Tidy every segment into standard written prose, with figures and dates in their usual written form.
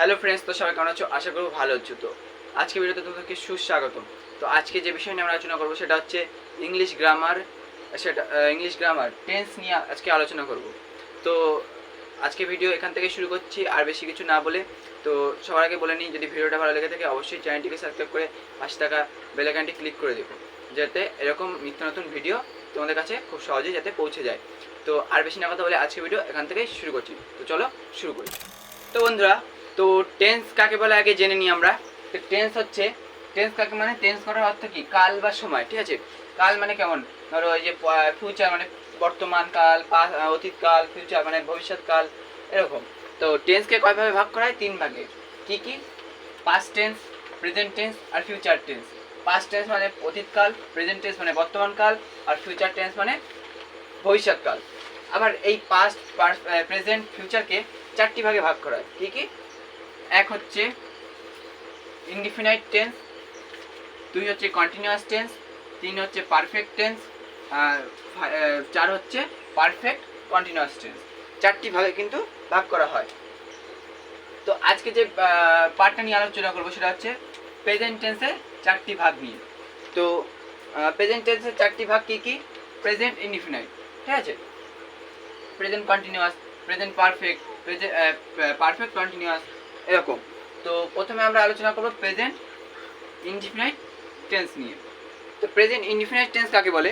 Hello friends, তো সবাই কেমন আছো? আশা করবো ভালো আছো। তো আজকে ভিডিওতে তোমাদেরকে সুস্বাগত। তো আজকে যে বিষয় নিয়ে আমরা আলোচনা করবো সেটা হচ্ছে English grammar. English grammar tense নিয়ে আজকে আলোচনা করব। তো আজকে ভিডিও এখান থেকে শুরু করছি, আর বেশি কিছু না বলে। তো সবার আগে বলে নিই, যদি ভিডিওটা ভালো লেগে থাকে অবশ্যই চ্যানেলটিকে সাবস্ক্রাইব করে পাশে থাকা বেল আইকনটি ক্লিক করে দেবো, যাতে এরকম নিত্য নতুন ভিডিও তোমাদের কাছে খুব সহজেই যাতে পৌঁছে যায়। তো আর বেশি না কথা বলে আজকে ভিডিও এখান থেকেই শুরু করছি। তো চলো শুরু করি। তো বন্ধুরা, তো টেন্স কাকে বলে আগে জেনে নিই আমরা। তো টেন্স কাকে মানে টেন্স করার অর্থ কি? কাল বা সময়, ঠিক আছে? কাল মানে কেমন? ধরো এই যে ফিউচার মানে বর্তমান কাল, অতীতকাল, ফিউচার মানে ভবিষ্যৎকাল, এরকম। তো টেন্সকে কয়ভাবে ভাগ করা হয়? 3 ভাগে। কি কি? পাস্ট টেন্স, প্রেজেন্ট টেন্স আর ফিউচার টেন্স। পাস্ট টেন্স মানে অতীতকাল, প্রেজেন্ট টেন্স মানে বর্তমানকাল, আর ফিউচার টেন্স মানে ভবিষ্যৎকাল। আবার এই পাস্ট, প্রেজেন্ট, ফিউচারকে 4টি ভাগে ভাগ করা হয়। কি কি? এক হচ্ছে ইনডিফিনাইট টেন্স, 2 হচ্ছে কন্টিনিউয়াস টেন্স, 3 হচ্ছে পারফেক্ট টেন্স, আর 4 হচ্ছে পারফেক্ট কন্টিনিউয়াস টেন্স। 4টি ভাগে কিন্তু ভাগ করা হয়। তো আজকে যে পার্টটা নিয়ে আলোচনা করবো সেটা হচ্ছে প্রেজেন্ট টেন্সের 4টি ভাগ নিয়ে। তো প্রেজেন্ট টেন্সের 4টি ভাগ কি কি? প্রেজেন্ট ইনডিফিনাইট, ঠিক আছে? Present continuous, present perfect, perfect continuous, এরকম। তো প্রথমে আমরা আলোচনা করব প্রেজেন্ট ইনডিফিনাইট টেন্স নিয়ে। তো প্রেজেন্ট ইনডিফিনাইট টেন্স কাকে বলে?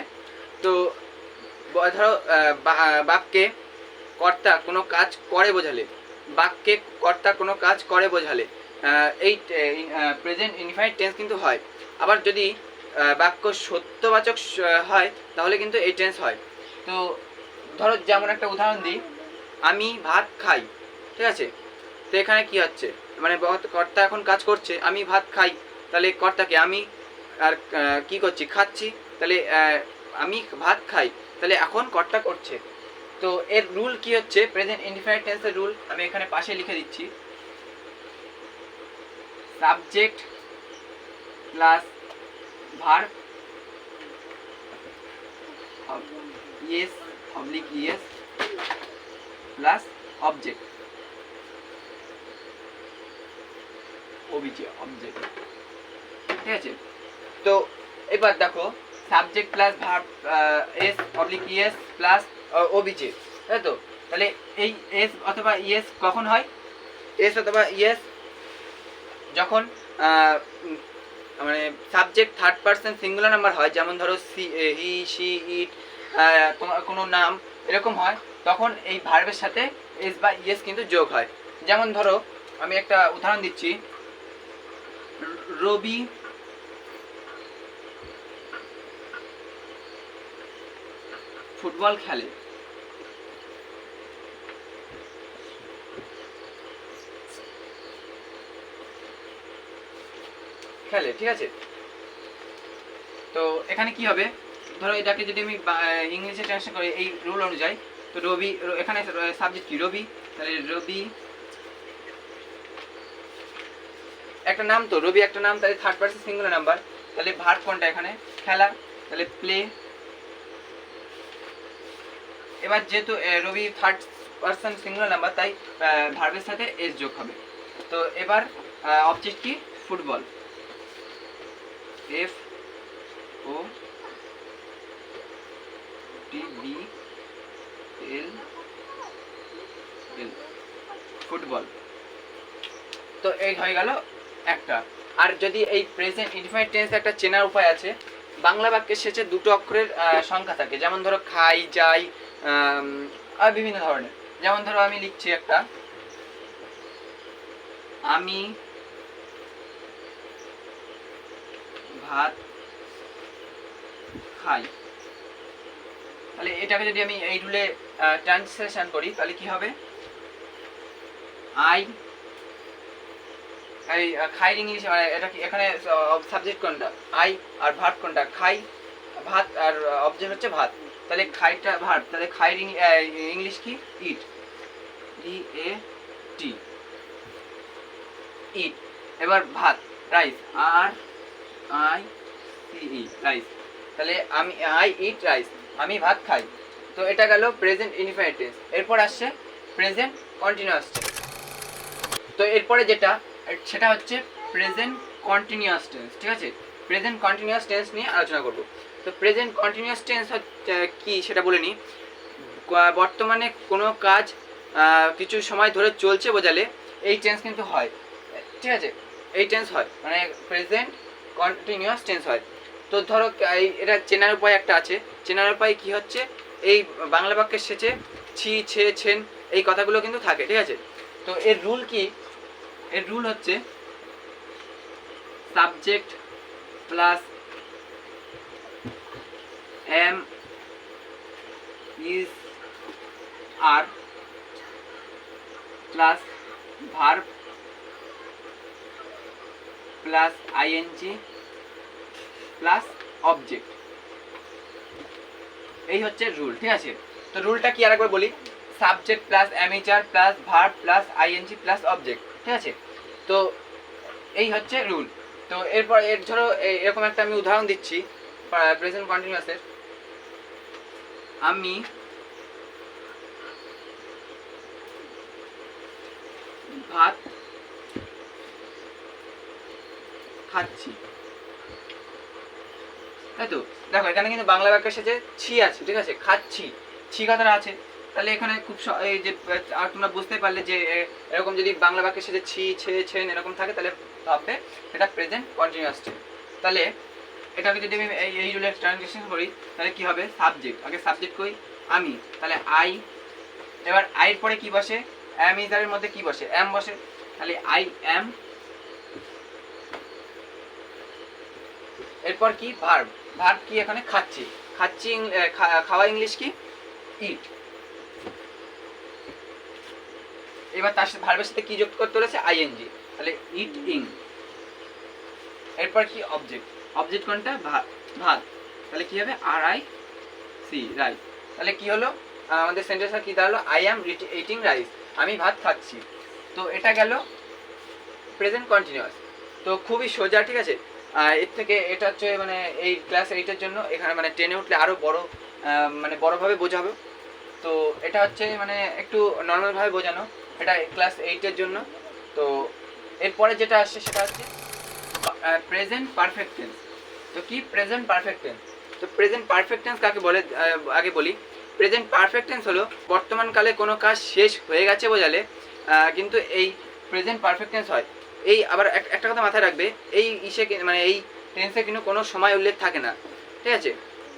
তো ধরো বাক্যে কর্তা কোনো কাজ করে বোঝালে, বাক্যে কর্তা কোনো কাজ করে বোঝালে এই প্রেজেন্ট ইনডিফিনাইট টেন্স কিন্তু হয়। আবার যদি বাক্য সত্যবাচক হয় তাহলে কিন্তু এই টেন্স হয়। তো ধরো যেমন একটা উদাহরণ দিই, আমি ভাত খাই, ঠিক আছে? তো এখানে কি হচ্ছে, মানে কর্তা এখন কাজ করছে, আমি ভাত খাই, তাহলে কর্তাকে আমি, আর কি করছি? খাচ্ছি, তাহলে আমি ভাত খাই, তাহলে এখন কর্তা করছে। তো এর রুল কি হচ্ছে? প্রেজেন্ট ইনডিফিনাইট টেন্সের রুল আমি এখানে পাশে লিখে দিচ্ছি। Subject plus verb yes oblique yes plus object, OBJ object, ঠিক আছে? তো এবার দেখো, subject plus verb S oblique yes plus OBJ, তাই তো? তাহলে এই এস অথবা ইয়েস কখন হয়? এস অথবা ইয়েস যখন মানে subject third person singular number হয়, যেমন ধরো হি, শি, ইট, কোনো নাম এরকম হয়, তখন এই ভার্বের সাথে এস বা ইয়েস কিন্তু যোগ হয়। যেমন ধরো আমি একটা উদাহরণ দিচ্ছি, রবি ফুটবল খেলে, ঠিক আছে? তো এখানে কি হবে? ধরো এটাকে যদি আমি ইংলিশে ট্রান্সলেট করি এই রুল অনুযায়ী, তো রবি, এখানে সাবজেক্ট কি? রবি, তাহলে রবি একটা নাম, তো রবি একটা নাম, তাহলে থার্ড পারসন সিঙ্গুলার নাম্বার, তাহলে ভার্ব কোনটা এখানে? খেলা, তাহলে প্লে। এবার যেহেতু রবি থার্ড পারসন সিঙ্গুলার নাম্বার, তাই ভার্বের সাথে এস যোগ হবে। তো এবার অবজেক্ট কি? Football, F O T B L L, football. তো এই হয়ে গেল একটা। আর যদি এই প্রেজেন্ট ইনডিফিনাইট টেন্স একটা চেনার উপায় আছে, বাংলা বাক্যের শেষে 2টো অক্ষরের সংখ্যা থাকে, যেমন ধরো খাই, যাই, আর বিভিন্ন ধরনের। যেমন ধরো আমি লিখছি একটা, আমি ভাত খাই, তাহলে এটাকে যদি আমি এই রুলে ট্রান্সলেশন করি তাহলে কি হবে? আই, এই খাই ইংলিশে মানে এটা কি? এখানে সাবজেক্ট কোনটা? আই, আর ভার্ব কোনটা? খাই, ভাত, আর অবজেক্ট হচ্ছে ভাত, তাহলে খাইটা ভার্ব, তাহলে খাই ইংলিশ কি? ইট, ই এ টি, ইট। এবার ভাত, rice, R I C E, rice, তাহলে আমি আই ইট রাইস, আমি ভাত খাই। তো এটা গেল প্রেজেন্ট ইনডিফিনাইট টেন্স। এরপর আসছে প্রেজেন্ট কন্টিনিউয়াস টেন্স। তো তো এরপরে যেটা সেটা হচ্ছে প্রেজেন্ট কন্টিনিউয়াস টেন্স, ঠিক আছে। প্রেজেন্ট কন্টিনিউয়াস টেন্স নিয়ে আলোচনা করব। তো প্রেজেন্ট কন্টিনিউয়াস টেন্স হচ্ছে কি সেটা বলে নিই। বর্তমানে কোনো কাজ কিছু সময় ধরে চলছে বোঝালে এই টেন্স কিন্তু হয়, ঠিক আছে। এই টেন্স হয় মানে প্রেজেন্ট কন্টিনিউয়াস টেন্স হয়। তো ধরো এটা চেনার উপায় একটা আছে। চেনার উপায় কি হচ্ছে, এই বাংলা বাক্যের শেষে ছি, ছে, ছেন এই কথাগুলো কিন্তু থাকে, ঠিক আছে। তো এর রুল কি, এর রুল হচ্ছে subject plus am is are plus verb plus ING plus object, এই হচ্ছে রুল, ঠিক আছে। তো রুলটা কি আরেকবার বলি, সাবজেক্ট প্লাস এমএইচআর plus verb plus ING plus object, ঠিক আছে। তো এই হচ্ছে রুল। তো এরপর এর ধরো এরকম একটা আমি উদাহরণ দিচ্ছি প্রেজেন্ট কন্টিনিউয়াসের। আমি ভাত খাচ্ছি, তাই তো। দেখো এখানে কিন্তু বাংলা বাক্যের সাথে ছি আছে, ঠিক আছে, খাচ্ছি, ছি কথাটা আছে। তাহলে এখানে খুব এই যে তোমরা বুঝতে পারলে যে এরকম যদি বাংলা বাক্যের সাথে ছি, ছে, ছেন এরকম থাকে তাহলে ভাববে এটা প্রেজেন্ট কন্টিনিউয়াস টেন্স। তাহলে এটাকে যদি আমি এই রুলের ট্রান্সলেশন করি তাহলে কি হবে, সাবজেক্ট, আগে সাবজেক্ট কই আমি, তাহলে আই। এবার আইয়ের পরে কি বসে, এম ইজারের মধ্যে কি বসে, এম বসে, তাহলে আই এম। এরপর কি ভার্ব, ভার্ব কি এখানে খাচ্ছি, খাচ্ছি খাওয়া ইংলিশ কি ইট। এবার তার সাথে ভার্বের সাথে কি যুক্ত করতে বলেছে, আইএনজি, তাহলে ইট ইং। এরপর কি অবজেক্ট, অবজেক্ট কোনটা ভাত, তাহলে কি হবে আর আই সি রাইস। তাহলে কি হলো আমাদের সেন্টেন্সটা কি দাঁড়ালো, আই অ্যাম ইটিং রাইস, আমি ভাত খাচ্ছি। তো এটা গেল প্রেজেন্ট কন্টিনিউয়াস। তো খুবই সোজা, ঠিক আছে। এর থেকে এটা হচ্ছে মানে এই ক্লাস 8-এর জন্য, এখানে মানে 10-এ উঠলে আরও বড় মানে বড়োভাবে বোঝাবো। তো এটা হচ্ছে মানে একটু নর্মালভাবে বোঝানো, এটা ক্লাস 8-এর জন্য। তো এরপরে যেটা আসছে সেটা হচ্ছে প্রেজেন্ট পারফেক্ট টেন্স। তো কি প্রেজেন্ট পারফেক্ট টেন্স, তো প্রেজেন্ট পারফেক্ট টেন্স কাকে বলে আগে বলি। প্রেজেন্ট পারফেক্ট টেন্স হলো বর্তমানকালে কোনো কাজ শেষ হয়ে গেছে বোঝালে কিন্তু এই প্রেজেন্ট পারফেক্ট টেন্স হয়। এই আবার একটা কথা মাথায় রাখবে, এই মানে এই টেন্সে কিন্তু কোনো সময় উল্লেখ থাকে না, ঠিক আছে।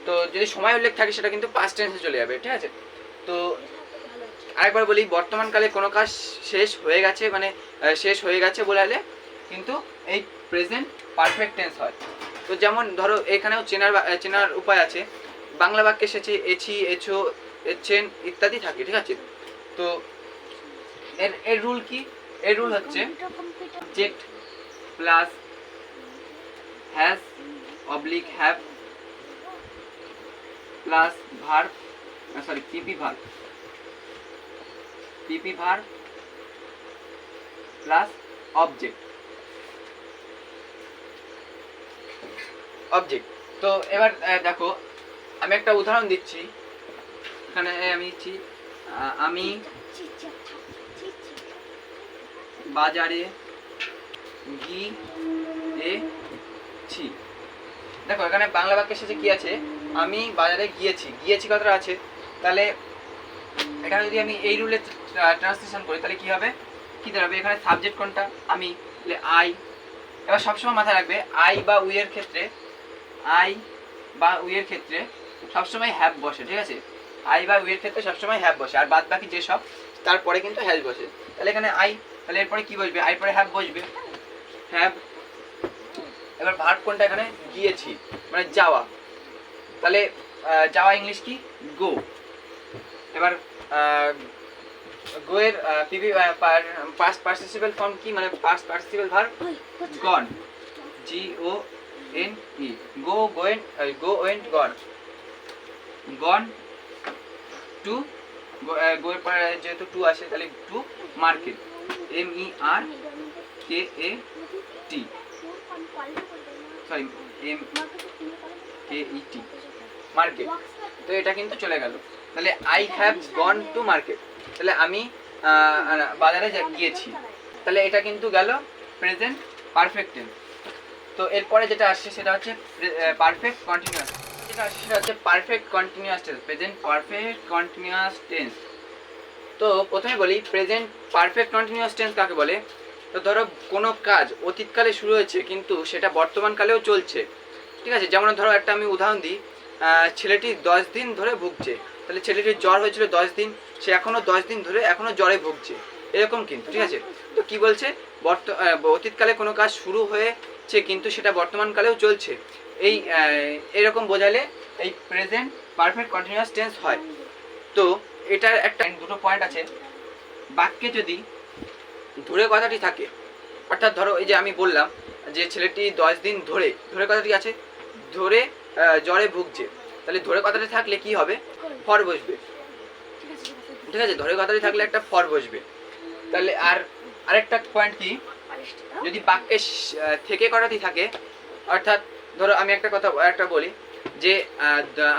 তো যদি সময় উল্লেখ থাকে সেটা কিন্তু পাস্ট টেন্সে চলে যাবে, ঠিক আছে। তো আরেকবার বলি, বর্তমানকালে কোনো কাজ শেষ হয়ে গেছে মানে শেষ হয়ে গেছে বলালে কিন্তু এই প্রেজেন্ট পারফেক্ট টেন্স হয়। তো যেমন ধরো এখানেও চেনার উপায় আছে, বাংলা বাক্যে এসেছে এছি, এছো, এছেন ইত্যাদি থাকে, ঠিক আছে। তো এর রুল কি, এর রুল হচ্ছে subject plus has oblique have plus verb PP verb plus object. তো এবার দেখো আমি একটা উদাহরণ দিচ্ছি, এখানে আমি দিচ্ছি আমি বাজারে গিয়েছি। দেখো এখানে বাংলা বাক্যের শেষে কি আছে, আমি বাজারে গিয়েছি কথাটা আছে। তাহলে এখানে যদি আমি এই রুলে ট্রান্সলেশন করি তাহলে কি হবে, কি দাঁড়াবে, এখানে সাবজেক্ট কোনটা আমি, তাহলে আই। এবার সবসময় মাথায় রাখবে আই বা উইয়ের ক্ষেত্রে সবসময় হ্যাভ বসে, ঠিক আছে। আই বা উইয়ের ক্ষেত্রে সবসময় হ্যাভ বসে, আর বাদ বাকি যেসব তারপরে কিন্তু হ্যাজ বসে। তাহলে এখানে আই, তাহলে এরপরে কি বসবে, আই পরে হ্যাভ বসবে, হ্যাভ। এবার ভার্ব কোনটা, এখানে গিয়েছি মানে যাওয়া, তাহলে যাওয়া ইংলিশ কি গো। এবার গো এর পিপি পাস্ট পার্টিসিপল ফর্ম কি, মানে past participle verb gone, GONE, go went gone to, go এর পরে যেহেতু টু আসে তাহলে টু মার্কেট, MERKAT, মার্কেট। তো এটা কিন্তু চলে গেল। তাহলে I have gone to market, তাহলে আমি বাজারে গিয়েছি। তাহলে এটা কিন্তু গেল প্রেজেন্ট পারফেক্ট টেন্স। তো এরপরে যেটা আসছে সেটা হচ্ছে পারফেক্ট কন্টিনিউয়াস। যেটা আসছে সেটা হচ্ছে perfect continuous tense, present perfect continuous tense. তো প্রথমে বলি প্রেজেন্ট পারফেক্ট কন্টিনিউয়াস টেন্স কাকে বলে। তো ধরো কোনো কাজ অতীতকালে শুরু হয়েছে কিন্তু সেটা বর্তমানকালেও চলছে, ঠিক আছে। যেমন ধরো একটা আমি উদাহরণ দিই, ছেলেটি 10 দিন ধরে ভুগছে, তাহলে ছেলেটির জ্বর হয়েছিল 10 দিন, সে এখনও 10 দিন ধরে এখনও জ্বরে ভুগছে, এরকম কিন্তু, ঠিক আছে। তো কি বলছে, অতীতকালে কোনো কাজ শুরু হয়েছে কিন্তু সেটা বর্তমানকালেও চলছে, এই এরকম বোঝালে এই প্রেজেন্ট পারফেক্ট কন্টিনিউয়াস টেন্স হয়। তো এটার একটা দুটো পয়েন্ট আছে। বাক্যে যদি ধরে কথাটি থাকে, অর্থাৎ ধরো এই যে আমি বললাম যে ছেলেটি 10 দিন ধরে, ধরে কথাটি আছে, ধরে জ্বরে ভুগছে, তাহলে ধরে কথাটি থাকলে কি হবে, ফর বসবে, ঠিক আছে। ধরে কথাটি থাকলে একটা ফর বসবে। তাহলে আর আরেকটা পয়েন্ট কি, যদি বাক্যে থেকে কথাটি থাকে, অর্থাৎ ধরো আমি একটা বলি যে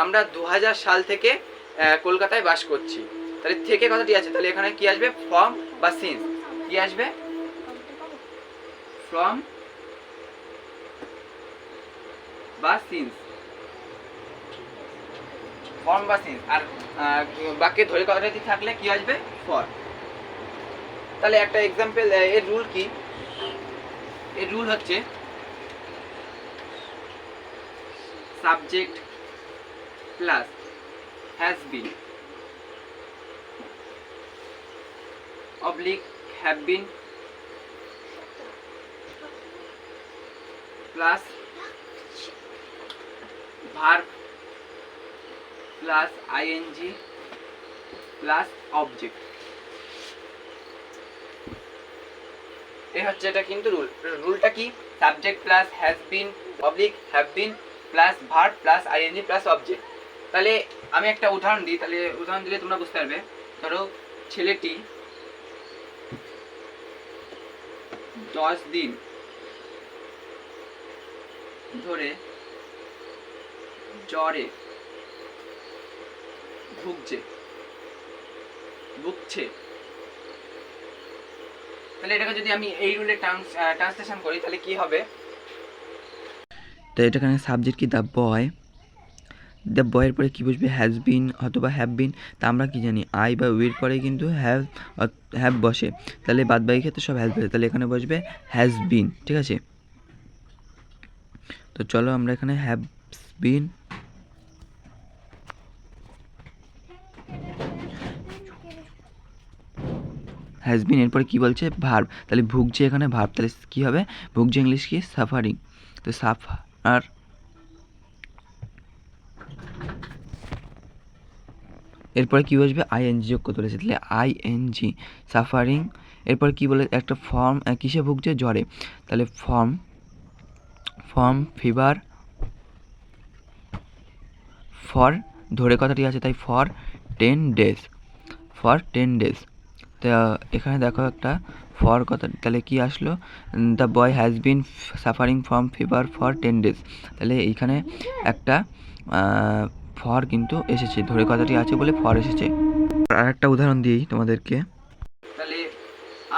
আমরা 2000 সাল থেকে কলকাতায় বাস করছি, তাহলে থেকে কথাটি আছে, তাহলে এখানে কি আসবে, ফ্রম বা সিন্স। কি আসবে, ফ্রম বা সিন্স, ফর্ম বা সিন্স। আর বাক্যে ধরে কথাটি থাকলে কি আসবে, ফর। তাহলে একটা এক্সাম্পল, এর রুল কি, এর রুল হচ্ছে subject plus has been oblique have been plus verb plus ING plus object, এই হচ্ছে এটা কিন্তু রুল। রুলটা কি, subject plus has been oblique have been plus verb plus ING plus object. তাহলে আমি একটা উদাহরণ দিই, তাহলে উদাহরণ দিলে তোমরা বুঝতে পারবে। ধরো ছেলেটি 10 দিন ধরে জ্বরে ভুগছে, তাহলে এটাকে যদি আমি এই রুলে ট্রান্সলেশন করি তাহলে কি হবে, তো এটাখানে সাবজেক্ট কি, দ্য বয়ের পরে কী বসবে, হ্যাজ বিন অথবা হ্যাভ বিন। তা আমরা কি জানি, আই বা উইর পরে কিন্তু হ্যাভ বসে, তাহলে বাদ বাকি ক্ষেত্রে সব হ্যাজ বসে, তাহলে এখানে বসবে হ্যাজ বিন, ঠিক আছে। তো চলো আমরা এখানে হ্যাভ বিন হ্যাজ বিন, এরপরে কী বলছে, ভার্ব, তাহলে ভুগছে এখানে ভার্ব, তাহলে কী হবে, ভুগছে ইংলিশ কি, সাফারিং। তো সাফার, এরপরে কী বসবে, আইএনজি যোগ করতে বলেছে, তাহলে আইএনজি সাফারিং। এরপর কী বলে, একটা ফর্ম কিসে ভুগছে, জ্বরে, তাহলে ফর্ম ফিভার, ফর ধরে কথাটি আছে তাই ফর 10 ডেজ, তো এখানে দেখো একটা ফর কথা, তাহলে কি আসলো, the boy has been suffering from fever for 10 days, তাহলে এইখানে একটা ফর কিন্তু এসেছে, ধরে কথাটি আছে বলে ফর এসেছে। আর একটা উদাহরণ দিই তোমাদেরকে, তাহলে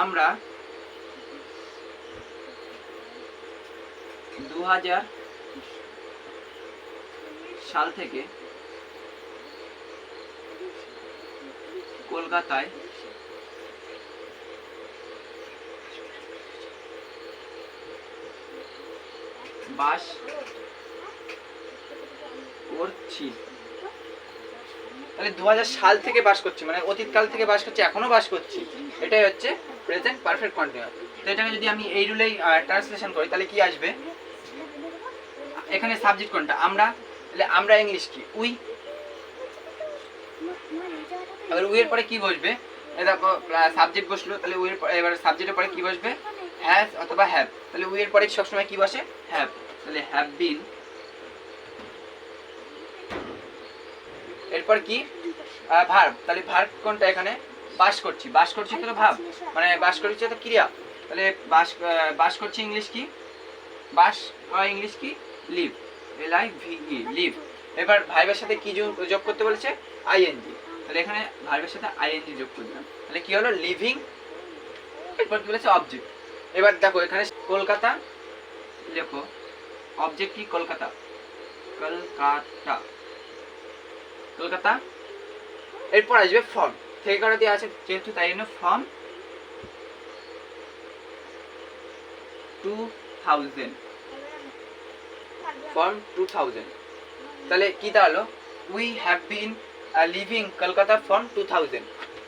আমরা 2000 সাল থেকে কলকাতায় বাস করছি, তাহলে 2000 সাল থেকে বাস করছি মানে অতীতকাল থেকে বাস করছি, এখনো বাস করছি, এটাই হচ্ছে প্রেজেন্ট পারফেক্ট কন্টিনিউয়াস। তো এটাকে যদি আমি এই রুলেই ট্রান্সলেশন করি তাহলে কি আসবে, এখানে সাবজেক্ট কোনটা, আমরা, তাহলে আমরা ইংলিশ কি, উই, এবার উই এর পরে কি বসবে, দেখো সাবজেক্ট বসলো, তাহলে উই এর পরে, এবার সাবজেক্টের পরে কি বসবে, হ্যাজ অথবা হ্যাভ, তাহলে উই এর পরে সবসময় কি বসে, হ্যাভ, তাহলে হ্যাভ বিন। এরপর কি, ভার্ব, তাহলে ভার্ব কোনটা, এখানে বাস করছি তো ভার্ব, মানে বাস করছি তো ক্রিয়া, তাহলে বাস করছি ইংলিশ কি, বাস ইংলিশ কি, লিভ, LIVE, লিভ। এবার ভার্বের সাথে কি যোগ করতে বলেছে, আইএনজি, তাহলে এখানে ভার্বের সাথে আইএনজি যোগ করলাম, তাহলে কি হলো, লিভিং এরপর কি বলেছে অবজেক্ট। এবার দেখো এখানে কলকাতা লেখো, অবজেক্ট কি কলকাতা, কলকাতা, কলকাতা। এরপর আসবে ফর্ম, থেকে করা দিয়ে আছে যেহেতু তাই জন্য ফর্ম 2000, ফর্ম 2000। তাহলে কি দাঁড়ালো, we have been living Kolkata from 2000।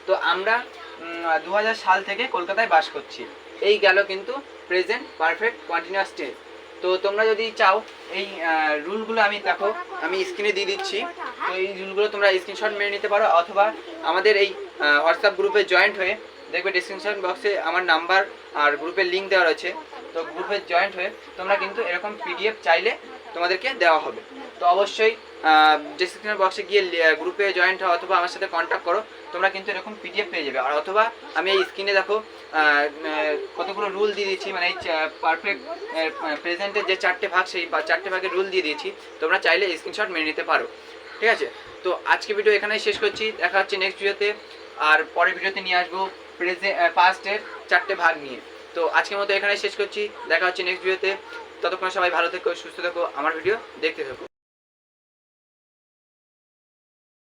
তো আমরা 2000 সাল থেকে কলকাতায় বাস করছি। এই গেল কিন্তু প্রেজেন্ট পারফেক্ট কন্টিনিউয়াস টেন্স। তো তোমরা যদি চাও এই রুলগুলো আমি দেখো আমি স্ক্রিনে দিয়ে দিচ্ছি, তো এই রুলগুলো তোমরা স্ক্রিনশট মেরে নিতে পারো, অথবা আমাদের এই হোয়াটসঅ্যাপ গ্রুপে জয়েন্ট হয়ে দেখবে ডিসক্রিপশন বক্সে আমার নাম্বার আর গ্রুপের লিঙ্ক দেওয়া রয়েছে। তো গ্রুপে জয়েন্ট হয়ে তোমরা কিন্তু এরকম পিডিএফ চাইলে তোমাদেরকে দেওয়া হবে। তো অবশ্যই ডিসক্রিপশন বক্সে গিয়ে গ্রুপে জয়েন্ট হও অথবা আমার সাথে কন্ট্যাক্ট করো, তোমরা কিন্তু এরকম পিডিএফ পেয়ে যাবে। আর অথবা আমি এই স্ক্রিনে দেখো কতগুলো রুল দিয়ে দিয়েছি, মানে এই পারফেক্ট প্রেজেন্টের যে 4টে ভাগ সেই 4টে ভাগের রুল দিয়ে দিয়েছি, তোমরা চাইলে স্ক্রিনশট মেরে নিতে পারো। ঠিক আছে, তো আজকে ভিডিও এখানেই শেষ করছি, দেখা হচ্ছে নেক্সট ভিডিওতে। আর পরের ভিডিওতে নিয়ে আসবো পাস্টের 4টে ভাগ নিয়ে। তো আজকের মতো এখানেই শেষ করছি, দেখা হচ্ছে নেক্সট ভিডিওতে। ততক্ষণ সবাই ভালো থেকো, সুস্থ থেকো, আমার ভিডিও দেখতে থাকো।